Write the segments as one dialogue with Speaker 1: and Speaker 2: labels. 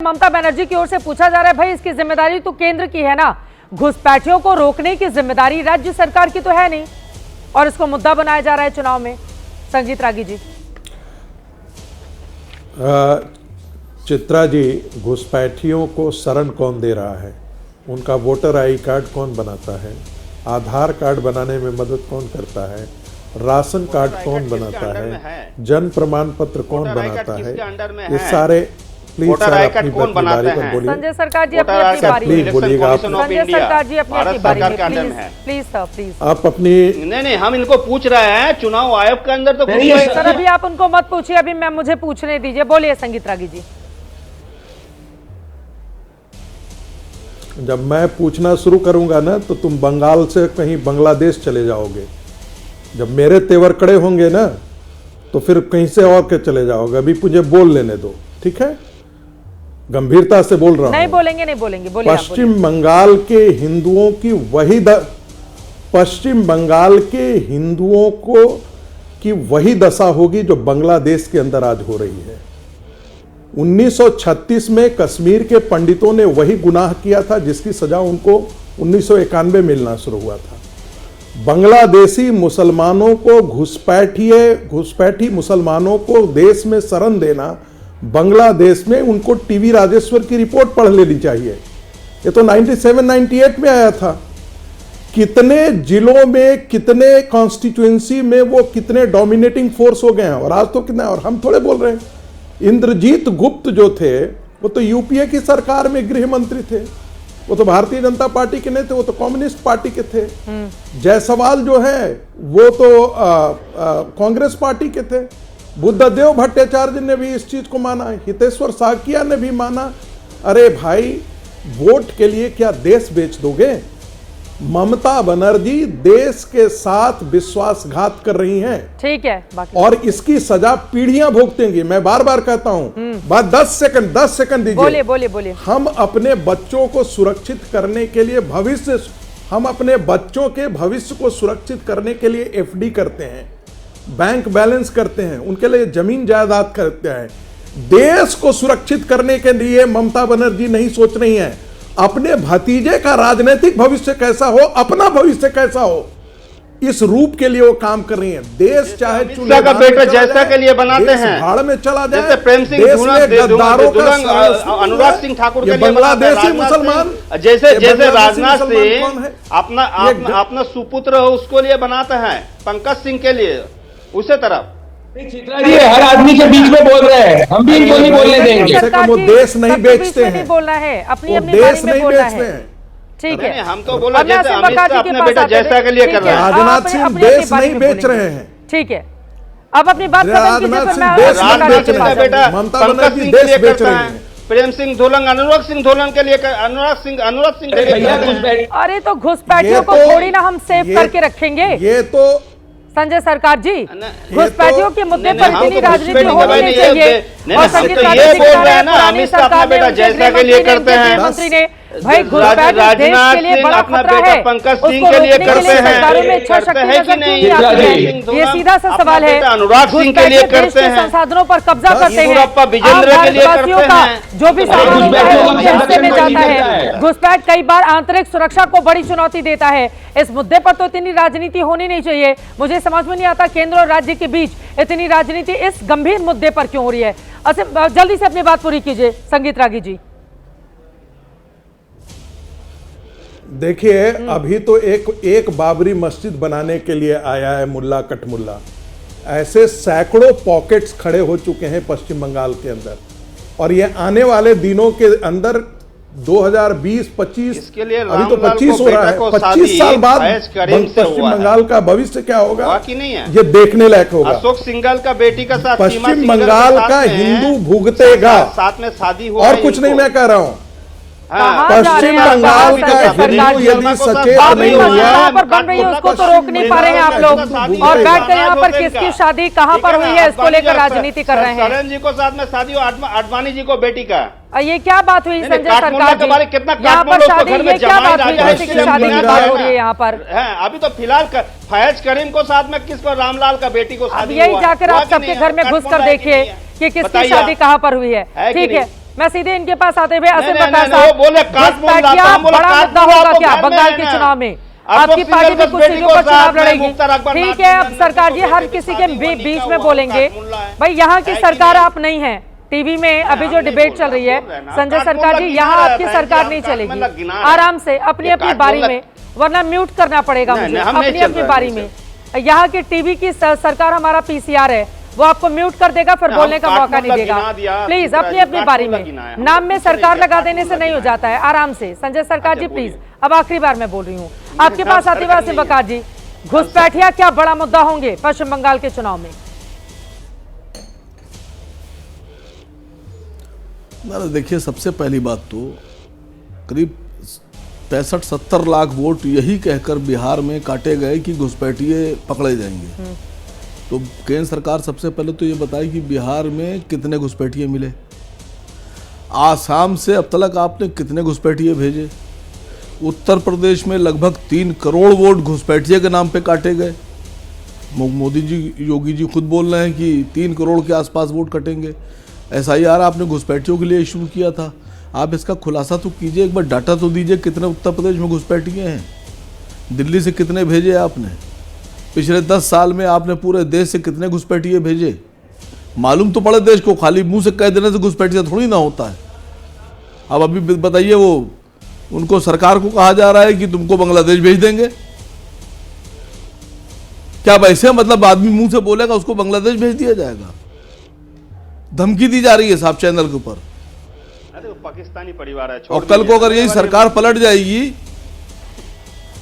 Speaker 1: ममता बनर्जी की ओर से पूछा जा रहा है, भाई इसकी जिम्मेदारी तो केंद्र की है ना, घुसपैठियों को रोकने की जिम्मेदारी राज्य सरकार की तो है नहीं, और इसको मुद्दा बनाया जा रहा है चुनाव में। संजीत रागी जी।
Speaker 2: चित्रा जी, घुसपैठियों को शरण कौन दे रहा है? उनका वोटर आई कार्ड कौन बनाता है? आधार कार्ड बनाने में मदद कौन करता है? राशन कार्ड कौन बनाता है? जन प्रमाण पत्र कौन बनाता है? ये सारे
Speaker 3: वोटर आई कार्ड कौन बनाते हैं?
Speaker 1: संजय सरकार जी अपनी बारी में
Speaker 2: बोलिएगा।
Speaker 1: संजय सरकार जी अपनी बारी में प्लीज सर, प्लीज
Speaker 2: आप अपनी
Speaker 3: नहीं, हम इनको पूछ रहे हैं चुनाव आयोग के अंदर तो
Speaker 1: सर अभी आप उनको मत पूछिए, अभी मैं मुझे पूछने दीजिए। बोलिए संगीत रागी जी।
Speaker 2: जब मैं पूछना शुरू करूंगा ना तो तुम बंगाल से कहीं बांग्लादेश चले जाओगे। जब मेरे तेवर कड़े होंगे ना तो फिर कहीं से और के चले जाओगे। अभी मुझे बोल लेने दो, ठीक है? गंभीरता से बोल रहा हूं।
Speaker 1: नहीं बोलेंगे बोलिए।
Speaker 2: पश्चिम बंगाल के हिंदुओं की पश्चिम बंगाल के हिंदुओं को की वही दशा होगी जो बांग्लादेश के अंदर आज हो रही है। 1936 में कश्मीर के पंडितों ने वही गुनाह किया था जिसकी सजा उनको 1991 मिलना शुरू हुआ था। बांग्लादेशी मुसलमानों को घुसपैठी मुसलमानों को देश में शरण देना, बांग्लादेश में उनको टीवी राजेश्वर की रिपोर्ट पढ़ लेनी चाहिए। ये तो 97-98 में आया था। कितने जिलों में, कितने कॉन्स्टिट्यूएंसी में वो कितने डोमिनेटिंग फोर्स हो गए हैं। और आज तो कितना, और हम थोड़े बोल रहे हैं। इंद्रजीत गुप्त जो थे वो तो यूपीए की सरकार में गृह मंत्री थे, वो तो भारतीय जनता पार्टी के नहीं थे, वो तो कम्युनिस्ट पार्टी के थे। जायसवाल जो है वो तो कांग्रेस पार्टी के थे। बुद्धदेव भट्टाचार्य ने भी इस चीज को माना, हितेश्वर साकिया ने भी माना। अरे भाई, वोट के लिए क्या देश बेच दोगे? ममता बनर्जी देश के साथ विश्वासघात कर रही हैं।
Speaker 1: ठीक है,
Speaker 2: और इसकी सजा पीढ़ियां भुगतेंगी। मैं बार बार कहता हूं, बात 10 सेकंड दीजिए।
Speaker 1: बोलिए।
Speaker 2: हम अपने बच्चों को सुरक्षित करने के लिए हम अपने बच्चों के भविष्य को सुरक्षित करने के लिए एफडी करते हैं, बैंक बैलेंस करते हैं, उनके लिए जमीन जायदाद करते हैं। देश को सुरक्षित करने के लिए ममता बनर्जी नहीं सोच रही हैं अपने भतीजे का राजनीतिक भविष्य कैसा हो, अपना भविष्य कैसा हो, इस रूप के लिए वो काम कर रही हैं। देश चाहे
Speaker 3: चूल्हे का बेटा जैसा के लिए बनाते हैं,
Speaker 2: भाड़ में चला जाए,
Speaker 3: जैसे प्रेम सिंह
Speaker 2: गद्दारों का
Speaker 3: अनुराग सिंह ठाकुर के लिए
Speaker 2: बांग्लादेशी मुसलमान,
Speaker 3: जैसे राजनाथ सिंह अपना सुपुत्र हो उसको लिए बनाते हैं, पंकज सिंह के लिए उसे तरफ।
Speaker 4: चित्रा जी हर आदमी के बीच में बोल रहे हैं, हम भी इनको नहीं बोलने देंगे।
Speaker 2: वो देश नहीं बेचते हैं,
Speaker 1: बोलना है अपनी
Speaker 2: देश नहीं बेचते हैं।
Speaker 1: ठीक है,
Speaker 3: हम तो बोला जैसे अमित शाह अपने बेटा जैसा के लिए कर रहे हैं।
Speaker 2: राजनाथ सिंह देश नहीं बेच रहे हैं।
Speaker 1: ठीक है, अब अपनी बात
Speaker 2: राजनाथ सिंह देश नहीं बेच रहे हैं,
Speaker 3: बेटा
Speaker 2: ममता बनर्जी
Speaker 3: देश
Speaker 2: देश बेच रहे हैं।
Speaker 3: प्रेम सिंह धोलन, अनुराग सिंह धोलन के लिए, अनुराग सिंह के लिए।
Speaker 1: अरे तो घुसपैठियों को थोड़ी ना हम सेव करके रखेंगे।
Speaker 2: ये तो
Speaker 1: संजय सरकार जी, घुसपैठियों के मुद्दे पर इतनी राजनीति होनी नहीं चाहिए। और संगीत रागी जी कह रहे हैं पुरानी सरकार में उनके गृहमंत्री ने भाई घुसपैठ देश के लिए बड़ा खतरा है,
Speaker 3: पंकज सिंह के लिए करते हैं,
Speaker 1: सरकारों में इच्छा शक्ति नजर क्यों नहीं आती है? ये सीधा सा सवाल है।
Speaker 3: अनुराग सिंह के लिए करते हैं,
Speaker 1: संसाधनों पर कब्जा करते हैं,
Speaker 3: विजेंद्र के लिए करते हैं,
Speaker 1: जो भी सामान होता है वो रास्ते में जाता है। घुसपैठ कई बार आंतरिक सुरक्षा को बड़ी चुनौती देता है। इस मुद्दे पर तो इतनी राजनीति होनी नहीं चाहिए। मुझे समझ में नहीं आता केंद्र और राज्य के बीच इतनी राजनीति इस गंभीर मुद्दे पर क्यों हो रही है। अच्छा, जल्दी से अपनी बात पूरी कीजिए संगीत रागी जी।
Speaker 2: देखिए, अभी तो एक बाबरी मस्जिद बनाने के लिए आया है मुल्ला कटमुल्ला। ऐसे सैकड़ों पॉकेट्स खड़े हो चुके हैं पश्चिम बंगाल के अंदर, और ये आने वाले दिनों के अंदर 2020-25 अभी तो 25 हो रहा है, 25 साल बाद पश्चिम बंगाल का भविष्य क्या होगा
Speaker 3: नहीं है,
Speaker 2: ये देखने लायक होगा।
Speaker 3: अशोक सिंघल का बेटी का साथ
Speaker 2: पश्चिम बंगाल का हिंदू भुगतेगा,
Speaker 3: साथ में शादी हुआ।
Speaker 2: और कुछ नहीं मैं कह रहा हूँ। पश्चिम बंगाल का हिंदू यदि सचेत नहीं हुआ
Speaker 1: पर बन रही है उसको तो रोक नहीं पा रहे हैं आप लोग, और बैठकर यहाँ पर किसकी शादी कहाँ पर हुई है इसको लेकर राजनीति कर रहे हैं।
Speaker 3: सरन जी को साथ में शादी हो, आडवाणी जी को बेटी का।
Speaker 1: ये क्या बात हुई संजय सरकार जी? यहाँ पर शादी, ये क्या बात हुई जैसे कि शादी की बात हो रही है यहाँ पर?
Speaker 3: अभी तो फिलहाल फैज करीम को साथ में, किसको, रामलाल का बेटी को शादी।
Speaker 1: यही जाकर आप सबके घर में घुस कर देखिए कि किसकी शादी कहाँ पर हुई है। ठीक है, मैं सीधे इनके पास आते हुए असीम
Speaker 3: नहीं,
Speaker 1: बकार
Speaker 3: नहीं, वो बोले
Speaker 1: साहब,
Speaker 3: काटमोल
Speaker 1: घुसपैठिया
Speaker 3: लाता, हम बोले
Speaker 1: बड़ा मुद्दा
Speaker 3: काटमोल
Speaker 1: होगा
Speaker 3: आपको
Speaker 1: क्या
Speaker 3: घर में
Speaker 1: बंगाल
Speaker 3: है
Speaker 1: के
Speaker 3: ना।
Speaker 1: चुनाव में?
Speaker 3: अब
Speaker 1: आपकी
Speaker 3: तो
Speaker 1: पार्टी भी
Speaker 3: सिंगर
Speaker 1: कुछ
Speaker 3: बेटी
Speaker 1: सीटों
Speaker 3: को
Speaker 1: पर
Speaker 3: साथ
Speaker 1: चुनाव
Speaker 3: में
Speaker 1: लड़ेगी।
Speaker 3: मुख्तार अकबर
Speaker 1: ठीक
Speaker 3: नाथ
Speaker 1: है, अब
Speaker 3: नंदन
Speaker 1: सरकार
Speaker 3: को
Speaker 1: जी हर
Speaker 3: बेटे की
Speaker 1: किसी के
Speaker 3: शादी वो
Speaker 1: बीच
Speaker 3: निकाह
Speaker 1: में
Speaker 3: हुआ,
Speaker 1: बोलेंगे।
Speaker 3: काटमुल्ला है।
Speaker 1: भाई यहाँ की
Speaker 3: है कि
Speaker 1: सरकार
Speaker 3: नहीं?
Speaker 1: आप नहीं है टीवी में, अभी
Speaker 3: हम
Speaker 1: जो
Speaker 3: नहीं
Speaker 1: डिबेट
Speaker 3: बोल
Speaker 1: चल
Speaker 3: रहे,
Speaker 1: रही है
Speaker 3: बोल रहे ना,
Speaker 1: संजय
Speaker 3: काटमुल्ला
Speaker 1: सरकार जी,
Speaker 3: गिना
Speaker 1: यहाँ
Speaker 3: रहा
Speaker 1: आपकी
Speaker 3: है,
Speaker 1: सरकार
Speaker 3: हम
Speaker 1: नहीं
Speaker 3: काटमुल्ला
Speaker 1: चलेगी।
Speaker 3: गिना रहे हैं।
Speaker 1: आराम से अपनी
Speaker 3: ये
Speaker 1: अपनी बारी
Speaker 3: काटमुल्ला-
Speaker 1: में, वरना म्यूट करना पड़ेगा
Speaker 3: नहीं,
Speaker 1: मुझे।
Speaker 3: नहीं, हम नहीं
Speaker 1: अपनी
Speaker 3: चल
Speaker 1: अपनी
Speaker 3: रहे
Speaker 1: बारी
Speaker 3: हैं
Speaker 1: में। यहाँ की टीवी की सरकार हमारा पीसीआर है, वो आपको म्यूट कर देगा, फिर
Speaker 3: हम
Speaker 1: बोलने का मौका नहीं
Speaker 3: काटमुल्ला
Speaker 1: देगा।
Speaker 3: गिना दिया,
Speaker 1: प्लीज
Speaker 3: चित्रा
Speaker 1: अपनी
Speaker 3: जी,
Speaker 1: अपनी बारी
Speaker 3: काटमुल्ला
Speaker 1: में।
Speaker 3: गिनाया, हम
Speaker 1: नाम में
Speaker 3: कुछ नहीं
Speaker 1: सरकार
Speaker 3: किया,
Speaker 1: लगा देने से
Speaker 3: काटमुल्ला
Speaker 1: नहीं हो
Speaker 3: गिनाया।
Speaker 1: जाता है। आराम से संजय सरकार जी
Speaker 3: अच्छा,
Speaker 1: प्लीज,
Speaker 3: बोलिए।
Speaker 1: अब आखिरी बार मैं बोल रही हूँ आपके
Speaker 3: साहब,
Speaker 1: पास आते हुए
Speaker 3: सरकार
Speaker 1: असीम
Speaker 3: नहीं
Speaker 1: बकार जी, घुसपैठिया क्या बड़ा मुद्दा होंगे पश्चिम बंगाल के चुनाव में?
Speaker 5: ना देखिए, सबसे पहली बात तो करीब 65-70 लाख वोट यही कहकर बिहार में काटे गए कि घुसपैठिए पकड़े जाएंगे। तो केंद्र सरकार सबसे पहले तो ये बताए कि बिहार में कितने घुसपैठिए मिले, आसाम से अब तक आपने कितने घुसपैठिए भेजे, उत्तर प्रदेश में लगभग 3 करोड़ वोट घुसपैठिए के नाम पे काटे गए। मोदी जी, योगी जी खुद बोल रहे हैं कि 3 करोड़ के आसपास वोट कटेंगे। SIR आपने घुसपैठियों के लिए शुरू किया था, आप इसका खुलासा तो कीजिए, एक बार डाटा तो दीजिए कितने उत्तर प्रदेश में घुसपैठिए हैं, दिल्ली से कितने भेजे आपने, पिछले 10 साल में आपने पूरे देश से कितने घुसपैठिए भेजे, मालूम तो पड़े देश को। खाली मुंह से कह देने से घुसपैठिया थोड़ी ना होता है। अब अभी बताइए, वो उनको सरकार को कहा जा रहा है कि तुमको बांग्लादेश भेज देंगे, क्या वैसे मतलब आदमी मुंह से बोलेगा उसको बांग्लादेश भेज दिया जाएगा? धमकी दी जा रही है साहब चैनल के ऊपर।
Speaker 3: अरे वो पाकिस्तानी परिवार है,
Speaker 5: और कल को अगर यही सरकार पलट जाएगी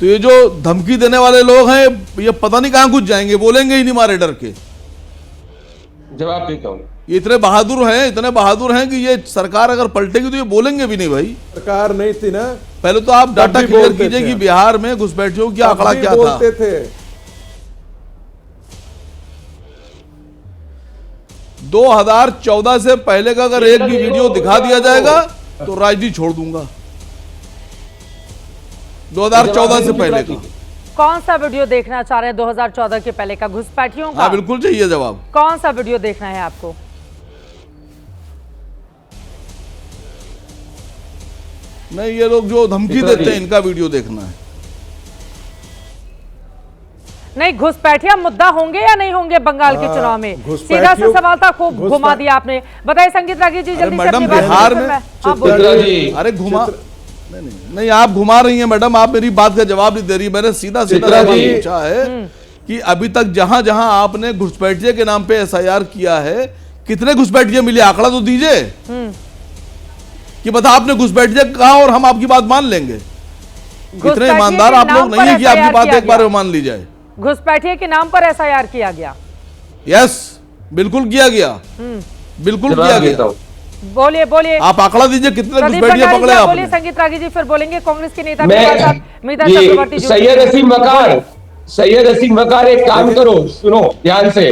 Speaker 5: तो ये जो धमकी देने वाले लोग हैं ये पता नहीं कहां घुस जाएंगे, बोलेंगे ही नहीं मारे डर के।
Speaker 4: जवाब देता हूँ।
Speaker 5: ये इतने बहादुर हैं कि ये सरकार अगर पलटेगी तो ये बोलेंगे भी नहीं। भाई
Speaker 2: सरकार नहीं थी ना,
Speaker 5: पहले तो आप डाटा
Speaker 2: भी
Speaker 5: क्लियर
Speaker 2: बोलते
Speaker 5: कीजिए
Speaker 2: थे।
Speaker 5: कि बिहार में घुसपैठियों की आंकड़ा
Speaker 2: तब भी
Speaker 5: क्या था।
Speaker 2: बोलते थे
Speaker 5: 2014 से पहले का अगर एक भी वीडियो दिखा दिया जाएगा तो राजनीति छोड़ दूंगा। 2014 से पहले का।
Speaker 1: कौन सा वीडियो देखना चाह रहे हैं 2014 के पहले का घुसपैठियों का?
Speaker 5: हाँ बिल्कुल चाहिए जवाब।
Speaker 1: कौन सा वीडियो देखना है आपको?
Speaker 5: नहीं, ये लोग जो धमकी देते हैं इनका वीडियो देखना है।
Speaker 1: नहीं, घुसपैठिया मुद्दा होंगे या नहीं होंगे बंगाल के चुनाव में? सीधा सा सवाल था, खूब घुमा दिया आपने। बताइए संगीत रागी जी, जल्दी से
Speaker 5: मैडम,
Speaker 1: अपनी बात
Speaker 5: बिहार
Speaker 1: कीजिए,
Speaker 5: में
Speaker 1: फिर हाँ, बोलिए।
Speaker 5: अरे घुमा नहीं, आप घुमा रही हैं मैडम, आप मेरी बात का जवाब नहीं दे रही। मैंने सीधा
Speaker 4: चित्रा
Speaker 5: सवाल
Speaker 4: जी।
Speaker 5: पूछा है कि अभी तक जहां जहां आपने घुसपैठिए के नाम पे SIR किया है, कितने घुसपैठिए मिले, आंकड़ा तो दीजिए कि बता आपने घुसपैठिए कहा और हम आपकी बात मान लेंगे। इतने ईमानदार आप लोग नहीं है कि आपकी बात एक बार में मान ली जाए।
Speaker 1: घुसपैठिए के नाम पर SIR किया गया?
Speaker 5: यस, बिल्कुल किया गया, बिल्कुल किया
Speaker 4: जवाब देता
Speaker 5: गया।
Speaker 4: हूँ।
Speaker 1: बोलिए बोलिए।
Speaker 5: आप आंकड़ा दीजिए कितने
Speaker 1: प्रदीप
Speaker 5: घुसपैठिए
Speaker 1: भंडारी
Speaker 5: पकड़े
Speaker 1: जी, बोलिए
Speaker 5: आपने।
Speaker 1: संगीत रागी जी, फिर बोलेंगे कांग्रेस के नेता
Speaker 4: मैं
Speaker 1: मीता चक्रवर्ती जी।
Speaker 4: सैयद असीम वकार एक काम करो, सुनो ध्यान से,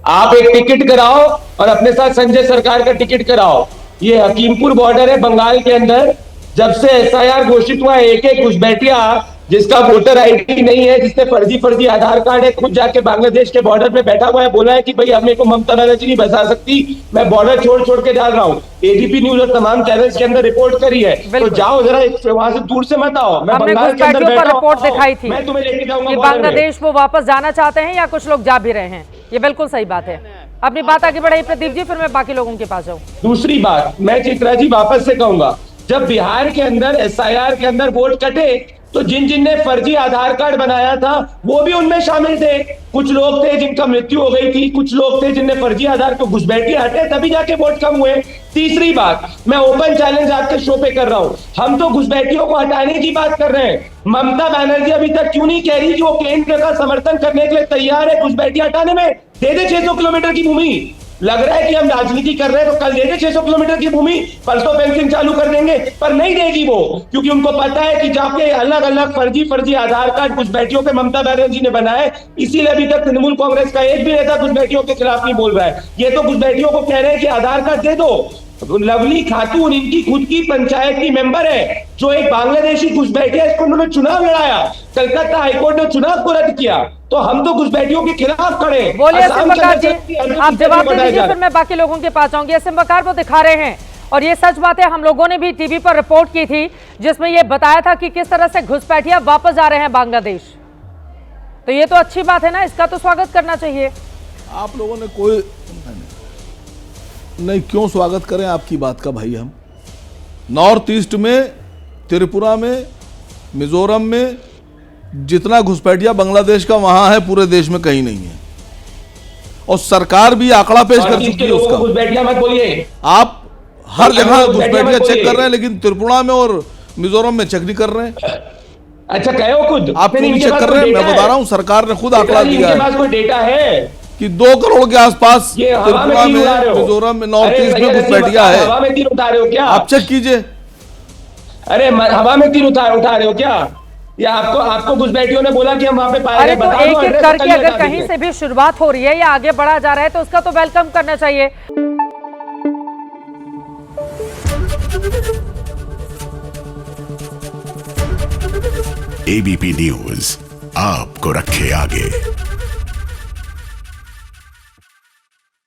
Speaker 4: आप एक टिकट कराओ और अपने साथ संजय सरकार का टिकट कराओ। ये हकीमपुर बॉर्डर है बंगाल के अंदर, जब से SIR घोषित हुआ है, एक एक घुसपैठिया जिसका वोटर ID नहीं है, जिसने फर्जी आधार कार्ड है, खुद जाके बांग्लादेश के बॉर्डर पे बैठा हुआ है, बोला है कि भाई हमें को ममता बनर्जी नहीं बचा सकती, मैं बॉर्डर छोड़ के डाल रहा हूँ। ADP न्यूज और तमाम चैनल्स के अंदर रिपोर्ट करी है, तो जाओ जरा वहां से दूर से मत आओ। मैं
Speaker 1: हमने
Speaker 4: बंगाल के अंदर
Speaker 1: घुसपैठियों पर
Speaker 4: बैठा
Speaker 1: रिपोर्ट
Speaker 4: हूं,
Speaker 1: दिखाई थी
Speaker 4: मैं तुम्हें लेके जाऊंगा
Speaker 1: कि
Speaker 4: बॉर्डर में।
Speaker 1: बांग्लादेश वो वापस जाना चाहते हैं या कुछ लोग जा भी रहे हैं। ये बिल्कुल सही बात है। अपनी बात आगे बढ़ाइए प्रदीप जी, फिर मैं बाकी लोगों के पास जाऊँ।
Speaker 4: दूसरी बात मैं चित्रा जी वापस से कहूंगा, जब बिहार के अंदर SIR के अंदर वोट कटे तो जिन ने फर्जी आधार कार्ड बनाया था वो भी उनमें शामिल थे। कुछ लोग थे जिनका मृत्यु हो गई थी, कुछ लोग थे जिनने फर्जी आधार को घुसपैठिए हटे, तभी जाके वोट कम हुए। तीसरी बात, मैं ओपन चैलेंज आपके शो पे कर रहा हूं, हम तो घुसपैठियों को हटाने की बात कर रहे हैं। ममता बनर्जी अभी तक क्यों नहीं कह रही कि वो केंद्र का समर्थन करने के लिए तैयार है घुसपैठिए हटाने में? दे दे 600 किलोमीटर की भूमि। लग रहा है कि हम राजनीति कर रहे हैं तो कल दे दे 600 किलोमीटर की भूमि, परसों पेंशन चालू कर देंगे, पर नहीं देगी वो, क्योंकि उनको पता है कि जाके अलग अलग फर्जी आधार कार्ड घुसपैठियों पे ममता बनर्जी ने बनाए। इसीलिए अभी तक तृणमूल कांग्रेस का एक भी नेता घुसपैठियों के खिलाफ नहीं बोल रहा है। ये तो घुसपैठियों को कह रहे हैं कि आधार कार्ड दे दो। लवली खातून इनकी खुद की पंचायत की मेंबर है, जो एक बांग्लादेशी घुसपैठिया, इसको उन्होंने चुनाव लड़ाया, कलकत्ता हाईकोर्ट ने चुनाव को रद्द किया, तो हम तो घुसपैठियों के खिलाफ खड़े।
Speaker 1: बोलिए असीम बकार जी, आप जवाब दे दीजिए, फिर मैं बाकी लोगों के पास जाऊंगी। असीम बकार वो दिखा रहे हैं और ये सच बात है, हम लोगों ने भी टीवी पर रिपोर्ट की थी जिसमें ये बताया था कि किस तरह से घुसपैठिया वापस जा रहे हैं बांग्लादेश। तो ये तो अच्छी बात है ना, इसका तो स्वागत करना चाहिए।
Speaker 5: आप लोगों ने कोई नहीं, क्यों स्वागत करें आपकी बात का भाई। हम नॉर्थ ईस्ट में, त्रिपुरा में, मिजोरम में जितना घुसपैठिया बांग्लादेश का वहां है पूरे देश में कहीं नहीं है, और सरकार भी आंकड़ा पेश कर चुकी है उसका।
Speaker 4: घुसपैठिया मत बोलिए,
Speaker 5: आप हर जगह घुसपैठिया चेक कर रहे हैं, लेकिन त्रिपुरा में और मिजोरम में चेक नहीं कर रहे हैं।
Speaker 4: अच्छा कहे हो खुद,
Speaker 5: आप क्यों चेक कर रहे हैं? मैं बता रहा हूं, सरकार ने खुद आंकड़ा दिया है।
Speaker 4: पास कोई डेटा है
Speaker 5: कि 2 करोड़ के आसपास त्रिपुरा में, मिजोरम में, नॉर्थ ईस्ट में घुसपैठिया है।
Speaker 4: हवा में तीर उठा रहे हो क्या
Speaker 5: आप? चेक कीजिए।
Speaker 4: अरे हवा में तीर उठा रहे हो क्या? या आपको घुसपैठियों ने बोला कि हम वहां पे पाए?
Speaker 1: अरे तो एक एक करके अगर कहीं से भी शुरुआत हो रही है या आगे बढ़ा जा रहा है तो उसका तो वेलकम करना चाहिए।
Speaker 6: एबीपी न्यूज आपको रखे आगे।